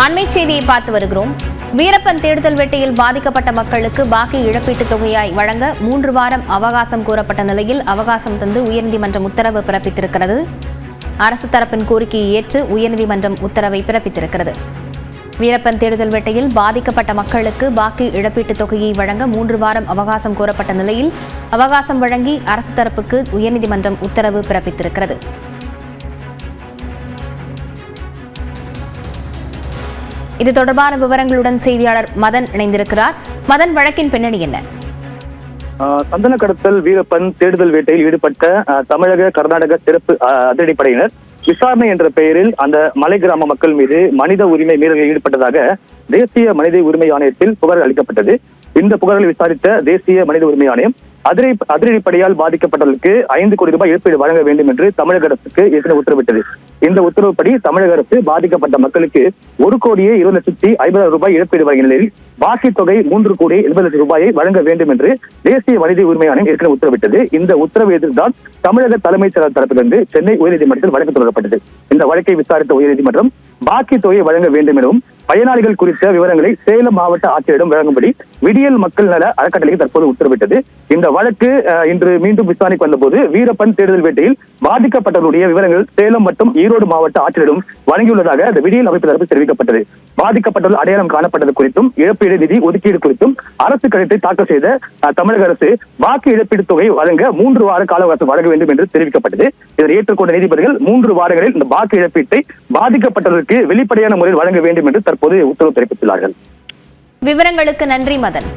அண்மை செய்தியை பார்த்து வருகிறோம். வீரப்பன் தேடுதல் வேட்டையில் பாதிக்கப்பட்ட மக்களுக்கு பாக்கி இழப்பீட்டுத் தொகையாய் வழங்க 3 வாரம் அவகாசம் கோரப்பட்ட நிலையில் அவகாசம் தந்து உயர்நீதிமன்றம் உத்தரவு பிறப்பித்திருக்கிறது. அரசு தரப்பின் கோரிக்கையை ஏற்று உயர்நீதிமன்றம் உத்தரவை பிறப்பித்திருக்கிறது. வீரப்பன் தேடுதல் வேட்டையில் பாதிக்கப்பட்ட மக்களுக்கு பாக்கி இழப்பீட்டுத் தொகையை வழங்க 3 வாரம் அவகாசம் கோரப்பட்ட நிலையில் அவகாசம் வழங்கி அரசு தரப்புக்கு உயர்நீதிமன்றம் உத்தரவு பிறப்பித்திருக்கிறது. இது தொடர்பான விவரங்களுடன் செய்தியாளர் மதன் இணைந்திருக்கிறார். மதன், வழக்கின் பின்னணி என்ன? சந்தன கடத்தல் வீரப்பன் தேடுதல் வேட்டையில் ஈடுபட்ட தமிழக கர்நாடக சிறப்பு அதிரடிப்படையினர் விசாரணை என்ற பெயரில் அந்த மலை கிராம மக்கள் மீது மனித உரிமை மீறலில் ஈடுபட்டதாக தேசிய மனித உரிமை ஆணையத்தில் புகார் அளிக்கப்பட்டது. இந்த புகார்களை விசாரித்த தேசிய மனித உரிமை ஆணையம் அதிரடிப்படையால் பாதிக்கப்பட்டவர்களுக்கு 5 கோடி ரூபாய் இழப்பீடு வழங்க வேண்டும் என்று தமிழக அரசுக்கு ஏற்கனவே உத்தரவிட்டது. இந்த உத்தரவுப்படி தமிழக அரசு பாதிக்கப்பட்ட மக்களுக்கு 1,20,50,000 ரூபாய் இழப்பீடு வழங்கிய நிலையில் பாக்கி தொகை 3,80,00,000 ரூபாயை வழங்க வேண்டும் என்று தேசிய மனித உரிமை ஆணையம் ஏற்கனவே உத்தரவிட்டது. இந்த உத்தரவை எதிர்த்துதான் தமிழக தலைமைச் செயலர் தரப்பிலிருந்து சென்னை உயர்நீதிமன்றத்தில் வழக்கு தொடரப்பட்டது. இந்த வழக்கை விசாரித்த உயர்நீதிமன்றம் பாக்கி தொகையை வழங்க வேண்டும் எனவும் பயனாளிகள் குறித்த விவரங்களை சேலம் மாவட்ட ஆட்சியரிடம் வழங்கும்படி விடியல் மக்கள் நல அறக்கட்டளைக்கு தற்போது உத்தரவிட்டது. இந்த வழக்கு இன்று மீண்டும் விசாரணைக்கு வந்தபோது வீரப்பன் தேடுதல் வேட்டையில் பாதிக்கப்பட்டவருடைய விவரங்கள் சேலம் மற்றும் ஈரோடு மாவட்ட ஆட்சியரிடம் வழங்கியுள்ளதாக அந்த விடியல் அமைப்பு தரப்பு தெரிவிக்கப்பட்டது. பாதிக்கப்பட்டவர்கள் அடையாளம் காணப்பட்டது குறித்தும் இழப்பீடு நிதி ஒதுக்கீடு குறித்தும் அரசு கடிதத்தை தாக்கல் செய்த தமிழக அரசு பாக்கி இழப்பீடு தொகை வழங்க 3 வார கால அவகாசம் வழங்க வேண்டும் என்று தெரிவிக்கப்பட்டது. இதனை ஏற்றுக்கொண்ட நீதிபதிகள் 3 வாரங்களில் இந்த பாக்கி இழப்பீட்டை பாதிக்கப்பட்டவர்களுக்கு வெளிப்படையான முறையில் வழங்க வேண்டும் என்று தற்போது உத்தரவு பிறப்பித்துள்ளார்கள். விவரங்களுக்கு நன்றி மதன்.